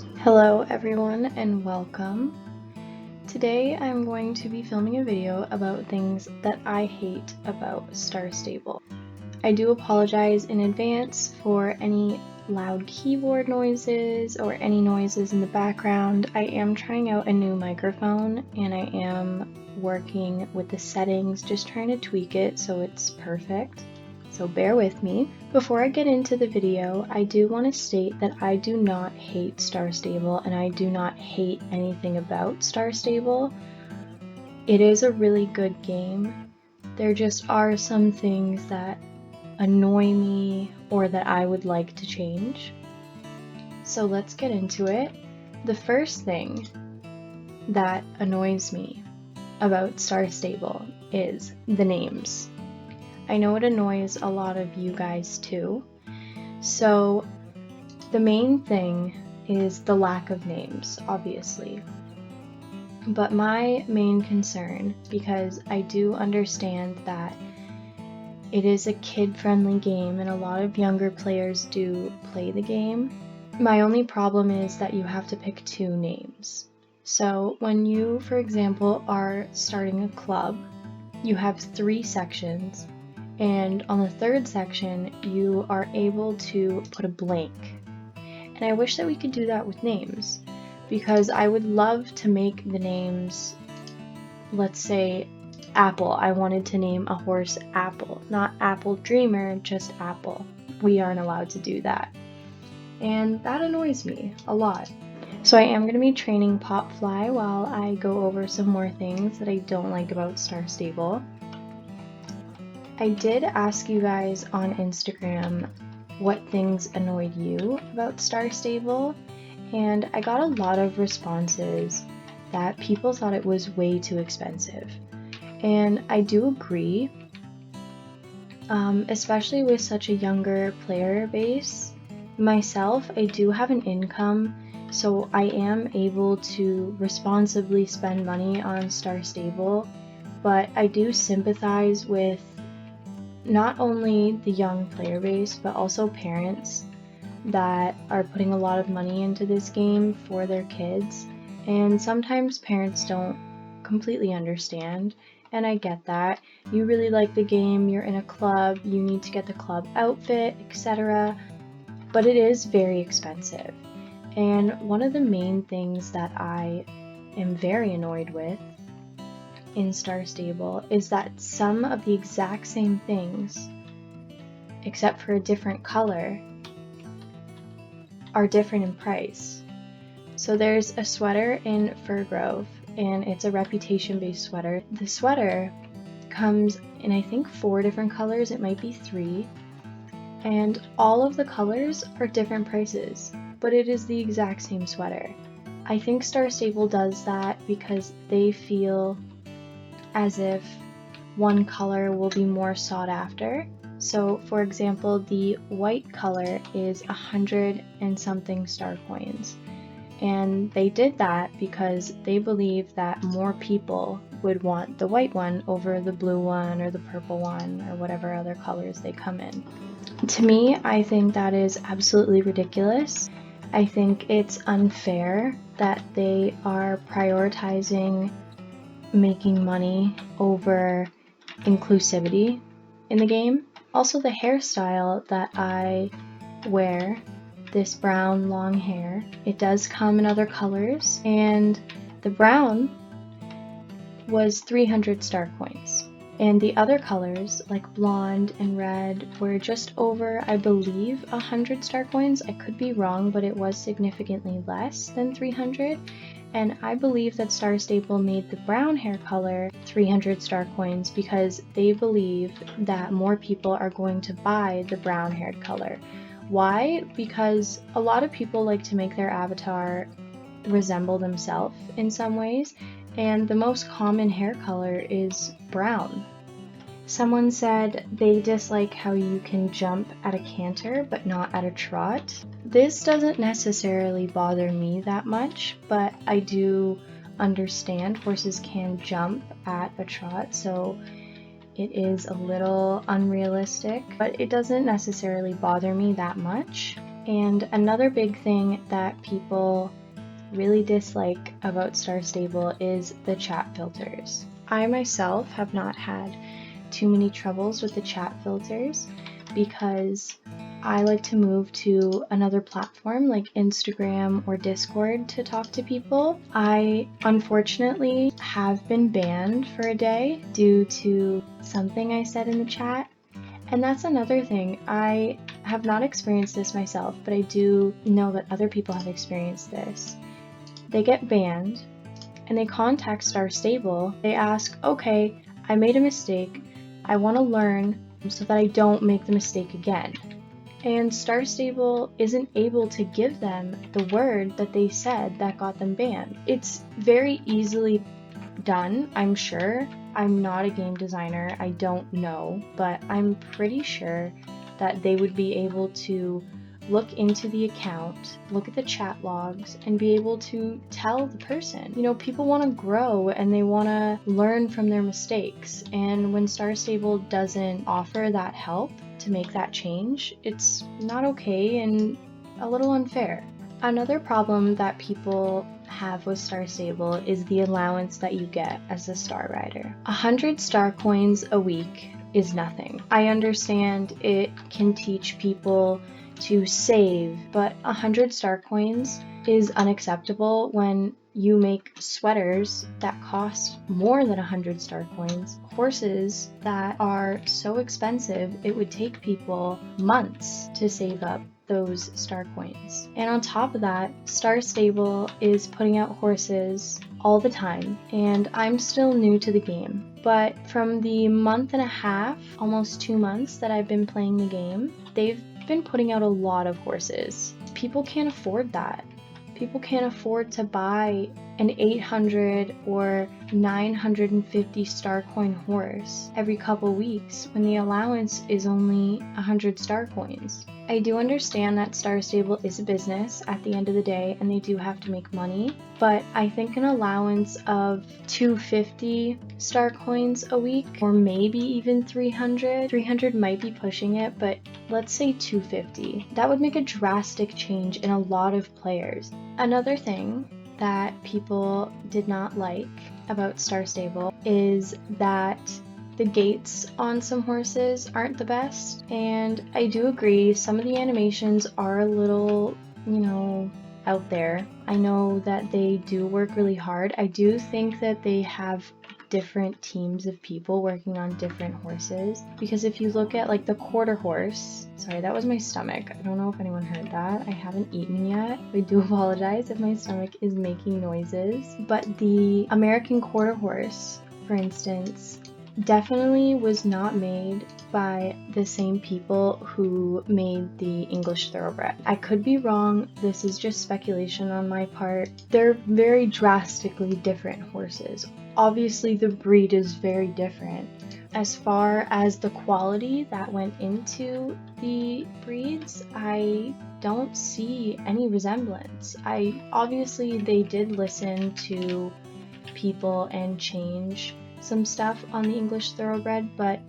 Hello everyone and welcome. Today I'm going to be filming a video about things that I hate about Star Stable. I do apologize in advance for any loud keyboard noises or any noises in the background. I am trying out a new microphone and I am working with the settings, just trying to tweak it so it's perfect. So bear with me. Before I get into the video, I do want to state that I do not hate Star Stable and I do not hate anything about Star Stable. It is a really good game. There just are some things that annoy me or that I would like to change. So let's get into it. The first thing that annoys me about Star Stable is the names. I know it annoys a lot of you guys too. So the main thing is the lack of names, obviously. But my main concern, because I do understand that it is a kid-friendly game and a lot of younger players do play the game, my only problem is that you have to pick two names. So when you, for example, are starting a club, you have 3 sections. And on the third section, you are able to put a blank. And I wish that we could do that with names, because I would love to make the names, let's say, Apple. I wanted to name a horse Apple, not Apple Dreamer, just Apple. We aren't allowed to do that. And that annoys me a lot. So I am going to be training Popfly while I go over some more things that I don't like about Star Stable. I did ask you guys on Instagram what things annoyed you about Star Stable, and I got a lot of responses that people thought it was way too expensive. And I do agree, especially with such a younger player base. Myself, I do have an income, so I am able to responsibly spend money on Star Stable, but I do sympathize with not only the young player base, but also parents that are putting a lot of money into this game for their kids. And sometimes parents don't completely understand, and I get that. You really like the game, you're in a club, you need to get the club outfit, etc. But it is very expensive. And one of the main things that I am very annoyed with in Star Stable is that some of the exact same things, except for a different color, are different in price. So there's a sweater in Fir Grove, and it's a reputation-based sweater. The sweater comes in I think 4 different colors, it might be 3, and all of the colors are different prices, but it is the exact same sweater. I think Star Stable does that because they feel as if one color will be more sought after. So for example, the white color is 100 and something star coins. And they did that because they believe that more people would want the white one over the blue one or the purple one or whatever other colors they come in. To me, I think that is absolutely ridiculous. I think it's unfair that they are prioritizing making money over inclusivity in the game. Also, the hairstyle that I wear, this brown long hair, it does come in other colors, and the brown was 300 star coins. And the other colors, like blonde and red, were just over, I believe, 100 star coins. I could be wrong, but it was significantly less than 300. And I believe that Star Stable made the brown hair color 300 star coins because they believe that more people are going to buy the brown haired color. Why? Because a lot of people like to make their avatar resemble themselves in some ways, and the most common hair color is brown. Someone said they dislike how you can jump at a canter but not at a trot. This doesn't necessarily bother me that much, but I do understand horses can jump at a trot, so it is a little unrealistic, but it doesn't necessarily bother me that much. And another big thing that people really dislike about Star Stable is the chat filters. I myself have not had too many troubles with the chat filters because I like to move to another platform like Instagram or Discord to talk to people. I unfortunately have been banned for a day due to something I said in the chat. And that's another thing. I have not experienced this myself, but I do know that other people have experienced this. They get banned and they contact Star Stable. They ask, okay, I made a mistake. I want to learn so that I don't make the mistake again. And Star Stable isn't able to give them the word that they said that got them banned. It's very easily done, I'm sure. I'm not a game designer, I don't know, but I'm pretty sure that they would be able to look into the account, look at the chat logs, and be able to tell the person. You know, people want to grow and they want to learn from their mistakes, and when Star Stable doesn't offer that help to make that change, it's not okay and a little unfair. Another problem that people have with Star Stable is the allowance that you get as a star rider. 100 star coins a week is nothing. I understand it can teach people to save, but 100 star coins is unacceptable when you make sweaters that cost more than 100 star coins, horses that are so expensive it would take people months to save up those star coins. And on top of that, Star Stable is putting out horses all the time, and I'm still new to the game. But from the month and a half, almost 2 months that I've been playing the game, they've been putting out a lot of horses. People can't afford that. People can't afford to buy an 800 or 950 star coin horse every couple weeks when the allowance is only 100 star coins. I do understand that Star Stable is a business at the end of the day and they do have to make money, but I think an allowance of 250 star coins a week, or maybe even 300 might be pushing it, but let's say 250. That would make a drastic change in a lot of players. Another thing that people did not like about Star Stable is that the gates on some horses aren't the best, and I do agree some of the animations are a little, out there. I know that they do work really hard. I do think that they have different teams of people working on different horses, because if you look at like the quarter horse, sorry, that was my stomach, I don't know if anyone heard that, I haven't eaten yet, I do apologize if my stomach is making noises, but the American quarter horse, for instance, definitely was not made by the same people who made the English Thoroughbred. I could be wrong, this is just speculation on my part. They're very drastically different horses. Obviously the breed is very different. As far as the quality that went into the breeds, I don't see any resemblance. Obviously they did listen to people and change some stuff on the English Thoroughbred, but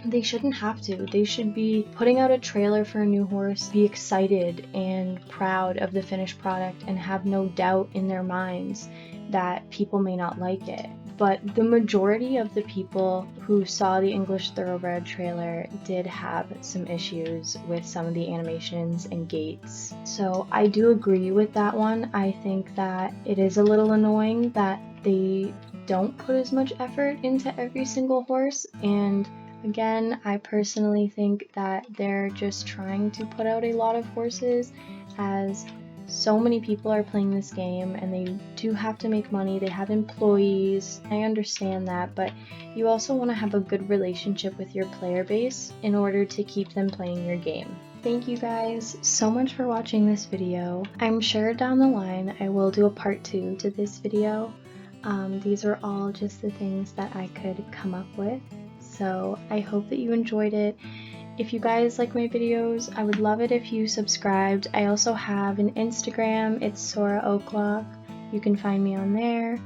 they shouldn't have to. They should be putting out a trailer for a new horse, be excited and proud of the finished product, and have no doubt in their minds that people may not like it. But the majority of the people who saw the English Thoroughbred trailer did have some issues with some of the animations and gaits. So I do agree with that one. I think that it is a little annoying that they don't put as much effort into every single horse, and again, I personally think that they're just trying to put out a lot of horses, as so many people are playing this game and they do have to make money, they have employees, I understand that, but you also want to have a good relationship with your player base in order to keep them playing your game. Thank you guys so much for watching this video. I'm sure down the line I will do a part 2 to this video. These are all just the things that I could come up with, so I hope that you enjoyed it. If you guys like my videos, I would love it if you subscribed. I also have an Instagram, it's Sora O'Clock. You can find me on there.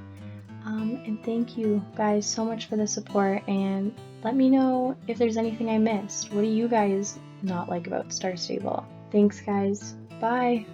And thank you guys so much for the support, and let me know if there's anything I missed. What do you guys not like about Star Stable? Thanks, guys. Bye!